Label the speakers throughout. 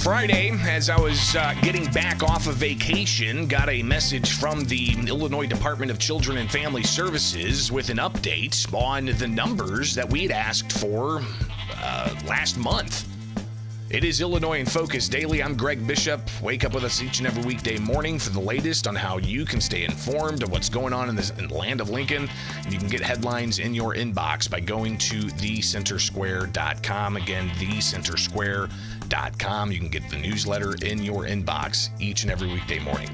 Speaker 1: Friday, as I was getting back off of vacation, got a message from the Illinois Department of Children and Family Services with an update on the numbers that we'd asked for last month. It is Illinois in Focus Daily. I'm Greg Bishop. Wake up with us each and every weekday morning for the latest on how you can stay informed of what's going on in the land of Lincoln. And you can get headlines in your inbox by going to thecentersquare.com. Again, thecentersquare.com. You can get the newsletter in your inbox each and every weekday morning.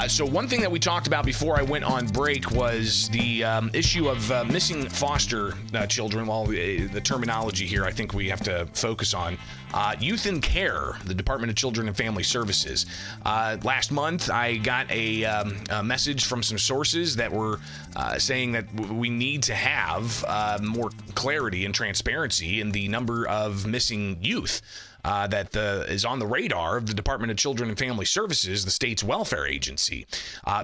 Speaker 1: So one thing that we talked about before I went on break was the issue of missing foster children. Well, the terminology here I think we have to focus on. Youth in Care, the Department of Children and Family Services. Last month, I got a message from some sources that were saying that we need to have more clarity and transparency in the number of missing youth that is on the radar of the Department of Children and Family Services, the state's welfare agency.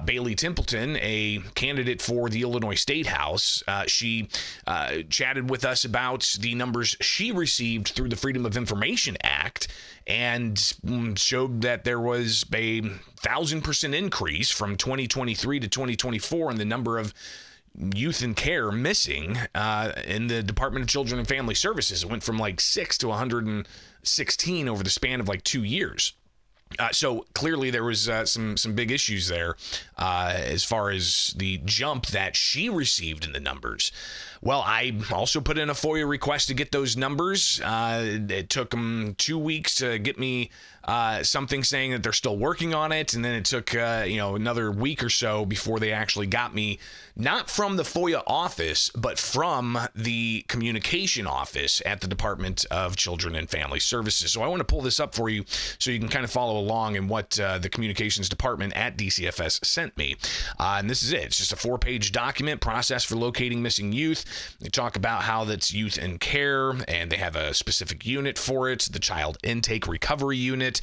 Speaker 1: Bailey Templeton, a candidate for the Illinois Statehouse, she chatted with us about the numbers she received through the Freedom of Information Act and showed that there was a 1,000% increase from 2023 to 2024 in the number of youth in care missing in the Department of Children and Family Services. It went from like 6 to 116 over the span of like 2 years. So clearly there was some big issues there as far as the jump that she received in the numbers. Well, I also put in a FOIA request to get those numbers. It took them 2 weeks to get me something saying that they're still working on it, and then it took another week or so before they actually got me, not from the FOIA office, but from the communication office at the Department of Children and Family Services. So I want to pull this up for you so you can kind of follow along in what the communications department at DCFS sent me. And this is it. It's just a 4-page document, process for locating missing youth. They talk about how that's youth in care, and they have a specific unit for it, the Child Intake Recovery Unit.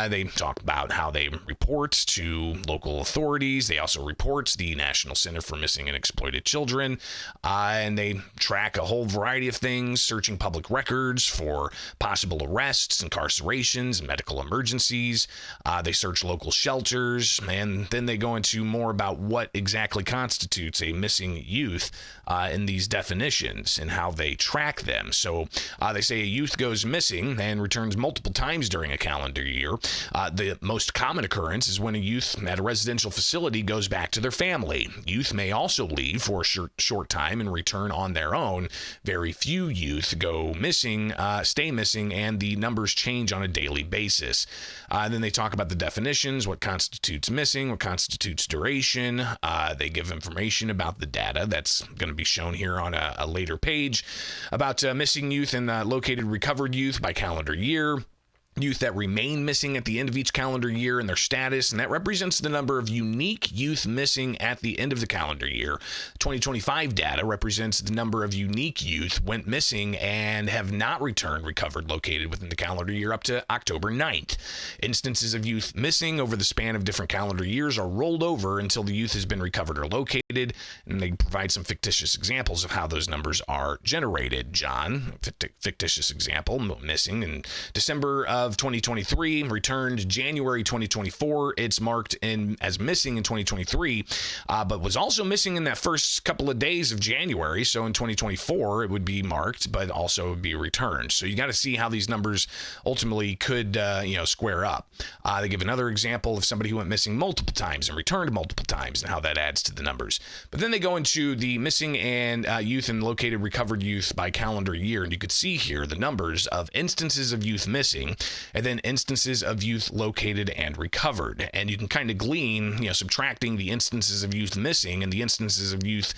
Speaker 1: They talk about how they report to local authorities. They also report to the National Center for Missing and Exploited Children, and they track a whole variety of things, searching public records for possible arrests, incarcerations, and medical emergencies. They search local shelters, and then they go into more about what exactly constitutes a missing youth in these definitions and how they track them. So they say a youth goes missing and returns multiple times during a calendar year. The most common occurrence is when a youth at a residential facility goes back to their family. Youth may also leave for a short time and return on their own. Very few youth go missing, stay missing, and the numbers change on a daily basis. Then they talk about the definitions, what constitutes missing, what constitutes duration. They give information about the data that's going to be shown here on a later page about missing youth and located recovered youth by calendar year. Youth that remain missing at the end of each calendar year and their status, and that represents the number of unique youth missing at the end of the calendar year. 2025 data represents the number of unique youth went missing and have not returned recovered located within the calendar year up to October 9th. Instances of youth missing over the span of different calendar years are rolled over until the youth has been recovered or located, and they provide some fictitious examples of how those numbers are generated. John, fictitious example, missing in December of 2023, returned January 2024. It's marked as missing in 2023, but was also missing in that first couple of days of January. So in 2024, it would be marked, but also would be returned. So you got to see how these numbers ultimately could, square up. They give another example of somebody who went missing multiple times and returned multiple times and how that adds to the numbers. But then they go into the missing and youth and located recovered youth by calendar year. And you could see here the numbers of instances of youth missing and then instances of youth located and recovered. And you can kind of glean, subtracting the instances of youth missing and the instances of youth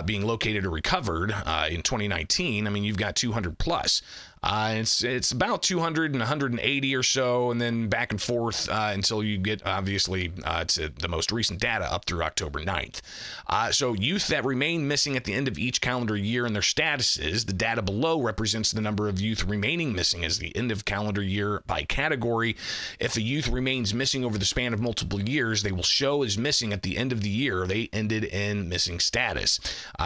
Speaker 1: being located or recovered in 2019. I mean, you've got 200 plus. It's about 200 and 180 or so, and then back and forth until you get, obviously, to the most recent data up through October 9th. So youth that remain missing at the end of each calendar year and their statuses, the data below represents the number of youth remaining missing as the end of calendar year by category. If a youth remains missing over the span of multiple years, they will show as missing at the end of the year. They ended in missing status.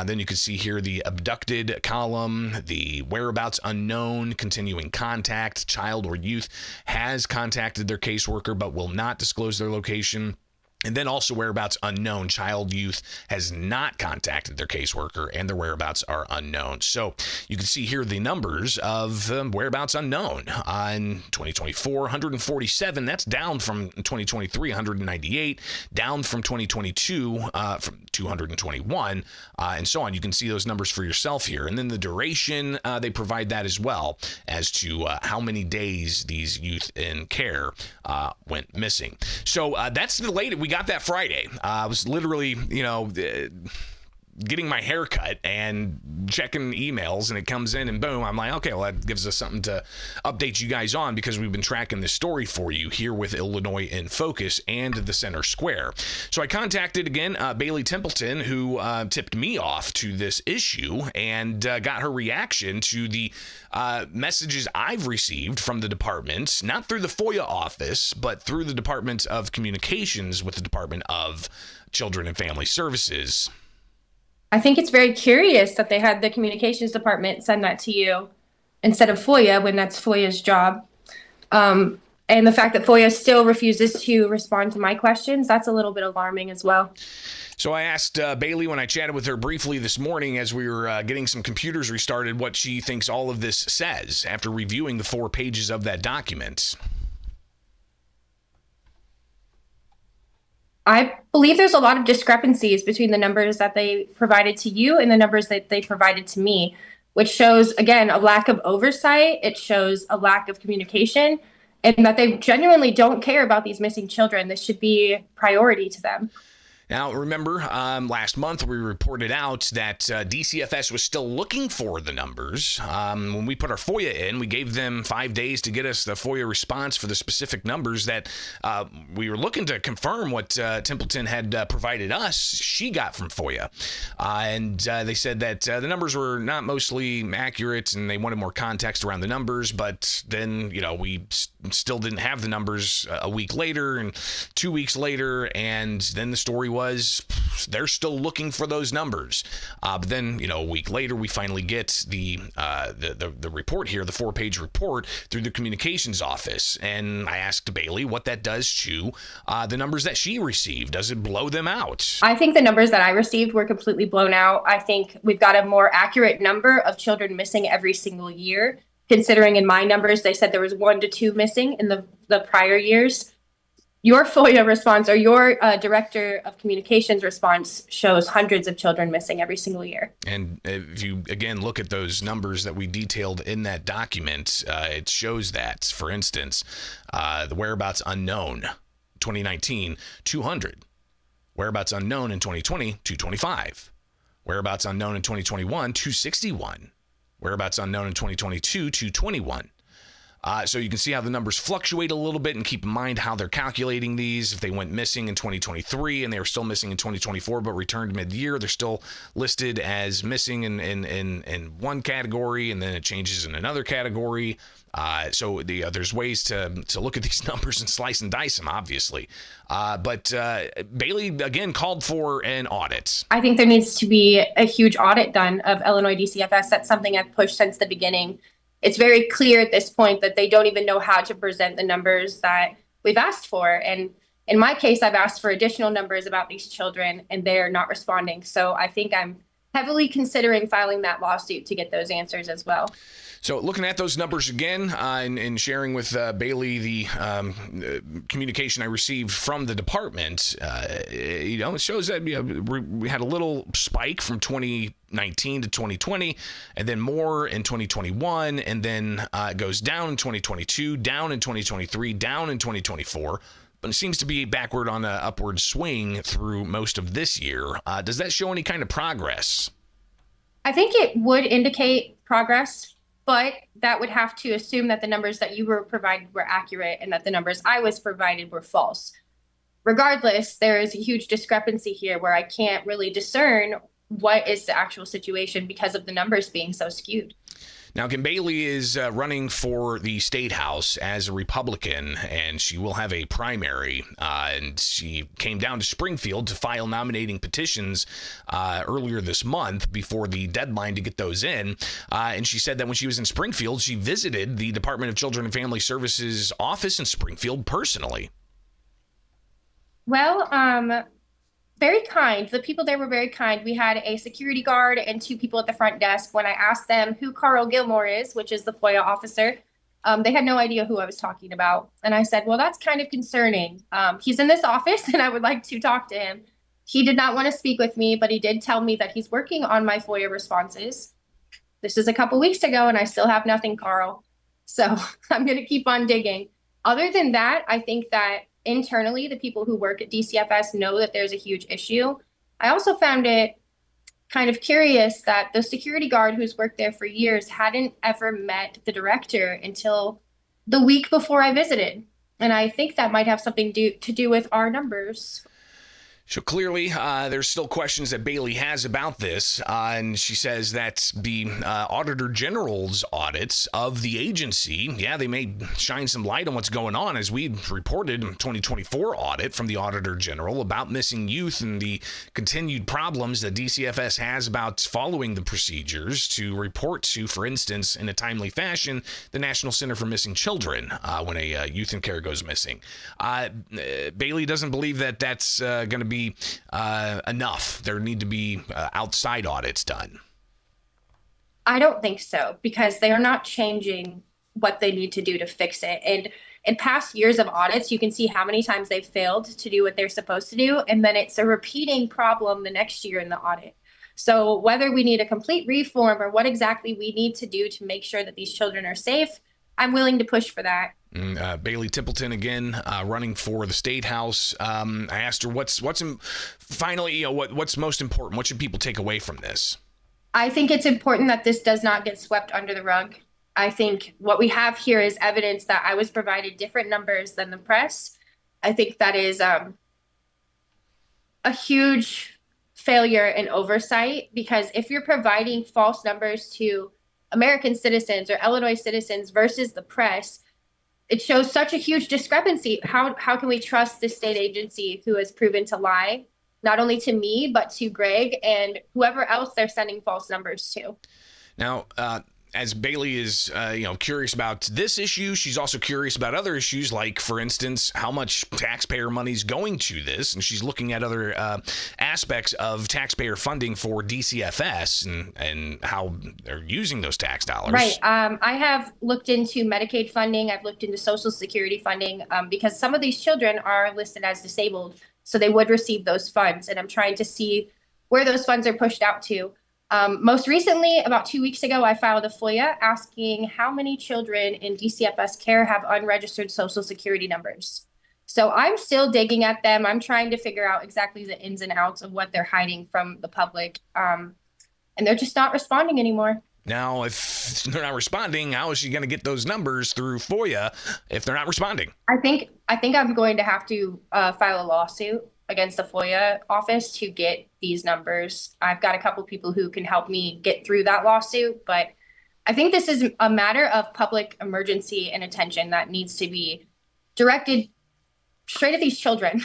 Speaker 1: Then you can see here the abducted column, the whereabouts unknown, unknown continuing contact. Child or youth has contacted their caseworker but will not disclose their location. And then also whereabouts unknown. Child, youth has not contacted their caseworker and their whereabouts are unknown. So you can see here the numbers of whereabouts unknown. In 2024, 147. That's down from 2023, 198. Down from 2022, from 221, and so on. You can see those numbers for yourself here. And then the duration, they provide that as well as to how many days these youth in care went missing. So that's the latest. We got that Friday. I was literally, getting my hair cut and checking emails, and it comes in and boom, I'm like, okay, well, that gives us something to update you guys on, because we've been tracking this story for you here with Illinois in Focus and the Center Square. So I contacted again Bailey Templeton, who tipped me off to this issue, and got her reaction to the messages I've received from the department, not through the FOIA office, but through the Department of Communications with the Department of Children and Family Services.
Speaker 2: I think it's very curious that they had the communications department send that to you instead of FOIA, when that's FOIA's job. And the fact that FOIA still refuses to respond to my questions, that's a little bit alarming as well.
Speaker 1: So I asked Bailey, when I chatted with her briefly this morning as we were getting some computers restarted, what she thinks all of this says after reviewing the 4 pages of that document.
Speaker 2: I believe there's a lot of discrepancies between the numbers that they provided to you and the numbers that they provided to me, which shows, again, a lack of oversight. It shows a lack of communication, and that they genuinely don't care about these missing children. This should be a priority to them.
Speaker 1: Now, remember, last month we reported out that DCFS was still looking for the numbers. When we put our FOIA in, we gave them 5 days to get us the FOIA response for the specific numbers that we were looking to confirm what Templeton had provided us. She got from FOIA. And they said that the numbers were not mostly accurate and they wanted more context around the numbers. But then, we still didn't have the numbers a week later and 2 weeks later. And then the story was they're still looking for those numbers. But then, a week later, we finally get the report here, the 4-page report through the communications office. And I asked Bailey what that does to the numbers that she received. Does it blow them out?
Speaker 2: I think the numbers that I received were completely blown out. I think we've got a more accurate number of children missing every single year, considering in my numbers, they said there was 1 to 2 missing in the prior years. Your FOIA response, or your Director of Communications response, shows hundreds of children missing every single year. And
Speaker 1: if you, again, look at those numbers that we detailed in that document, it shows that, for instance, the whereabouts unknown, 2019, 200. Whereabouts unknown in 2020, 225. Whereabouts unknown in 2021, 261. Whereabouts unknown in 2022, 221. So you can see how the numbers fluctuate a little bit, and keep in mind how they're calculating these. If they went missing in 2023 and they were still missing in 2024 but returned mid-year, they're still listed as missing in one category, and then it changes in another category. So there's ways to look at these numbers and slice and dice them, obviously. But Bailey, again, called for an audit.
Speaker 2: I think there needs to be a huge audit done of Illinois DCFS. That's something I've pushed since the beginning. It's very clear at this point that they don't even know how to present the numbers that we've asked for. And in my case, I've asked for additional numbers about these children, and they're not responding. So I think I'm heavily considering filing that lawsuit to get those answers as well.
Speaker 1: So looking at those numbers again, and sharing with Bailey the communication I received from the department, it shows that we had a little spike from 2019 to 2020, and then more in 2021, and then it goes down in 2022, down in 2023, down in 2024. But it seems to be backward on an upward swing through most of this year. Does that show any kind of progress?
Speaker 2: I think it would indicate progress, but that would have to assume that the numbers that you were provided were accurate and that the numbers I was provided were false. Regardless, there is a huge discrepancy here where I can't really discern what is the actual situation because of the numbers being so skewed.
Speaker 1: Now, again, Bailey is running for the Statehouse as a Republican, and she will have a primary. And she came down to Springfield to file nominating petitions earlier this month before the deadline to get those in. And she said that when she was in Springfield, she visited the Department of Children and Family Services office in Springfield personally.
Speaker 2: Well, very kind. The people there were very kind. We had a security guard and 2 people at the front desk. When I asked them who Carl Gilmore is, which is the FOIA officer, they had no idea who I was talking about. And I said, well, that's kind of concerning. He's in this office and I would like to talk to him. He did not want to speak with me, but he did tell me that he's working on my FOIA responses. This is a couple weeks ago and I still have nothing, Carl. So I'm going to keep on digging. Other than that, I think that internally, the people who work at DCFS know that there's a huge issue. I also found it kind of curious that the security guard who's worked there for years hadn't ever met the director until the week before I visited. And I think that might have something to do with our numbers.
Speaker 1: So clearly, there's still questions that Bailey has about this, and she says that the Auditor General's audits of the agency, they may shine some light on what's going on, as we reported in 2024 audit from the Auditor General about missing youth and the continued problems that DCFS has about following the procedures to report to, for instance, in a timely fashion, the National Center for Missing Children when a youth in care goes missing. Bailey doesn't believe that that's going to be enough. There need to be outside audits done.
Speaker 2: I don't think so, because they are not changing what they need to do to fix it. And in past years of audits, you can see how many times they've failed to do what they're supposed to do. And then it's a repeating problem the next year in the audit. So whether we need a complete reform or what exactly we need to do to make sure that these children are safe, I'm willing to push for that.
Speaker 1: Bailey Templeton again, running for the Statehouse. I asked her what's finally, what's most important. What should people take away from this?
Speaker 2: I think it's important that this does not get swept under the rug. I think what we have here is evidence that I was provided different numbers than the press. I think that is a huge failure in oversight, because if you're providing false numbers to American citizens or Illinois citizens versus the press, it shows such a huge discrepancy. How can we trust this state agency who has proven to lie, not only to me, but to Greg and whoever else they're sending false numbers to?
Speaker 1: Now, as Bailey is, curious about this issue, she's also curious about other issues, like, for instance, how much taxpayer money is going to this, and she's looking at other aspects of taxpayer funding for DCFS and how they're using those tax dollars.
Speaker 2: Right. I have looked into Medicaid funding. I've looked into Social Security funding because some of these children are listed as disabled, so they would receive those funds, and I'm trying to see where those funds are pushed out to. Most recently, about 2 weeks ago, I filed a FOIA asking how many children in DCFS care have unregistered Social Security numbers. So I'm still digging at them. I'm trying to figure out exactly the ins and outs of what they're hiding from the public. And they're just not responding anymore.
Speaker 1: Now, if they're not responding, how is she going to get those numbers through FOIA if they're not responding?
Speaker 2: I think I'm going to have to file a lawsuit against the FOIA office to get these numbers. I've got a couple people who can help me get through that lawsuit, but I think this is a matter of public emergency and attention that needs to be directed straight at these children.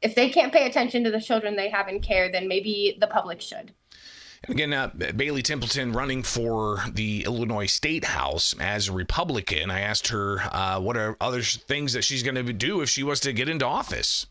Speaker 2: If they can't pay attention to the children they have in care, then maybe the public should.
Speaker 1: And again, Bailey Templeton running for the Illinois Statehouse as a Republican. I asked her what are other things that she's going to do if she was to get into office.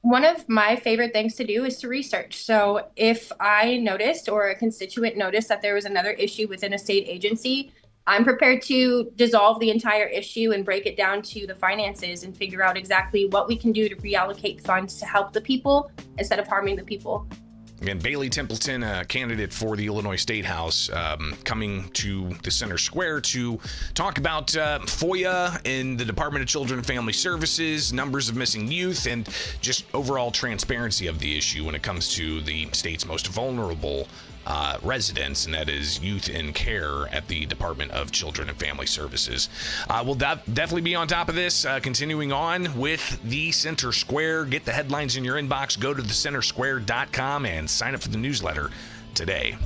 Speaker 2: One of my favorite things to do is to research. So if I noticed or a constituent noticed that there was another issue within a state agency, I'm prepared to dissolve the entire issue and break it down to the finances and figure out exactly what we can do to reallocate funds to help the people instead of harming the people.
Speaker 1: Again, Bailey Templeton, a candidate for the Illinois Statehouse, coming to the Center Square to talk about FOIA in the Department of Children and Family Services, numbers of missing youth, and just overall transparency of the issue when it comes to the state's most vulnerable residents, and that is youth in care at the Department of Children and Family Services. We'll definitely be on top of this. Continuing on with the Center Square. Get the headlines in your inbox. Go to thecentersquare.com and sign up for the newsletter today.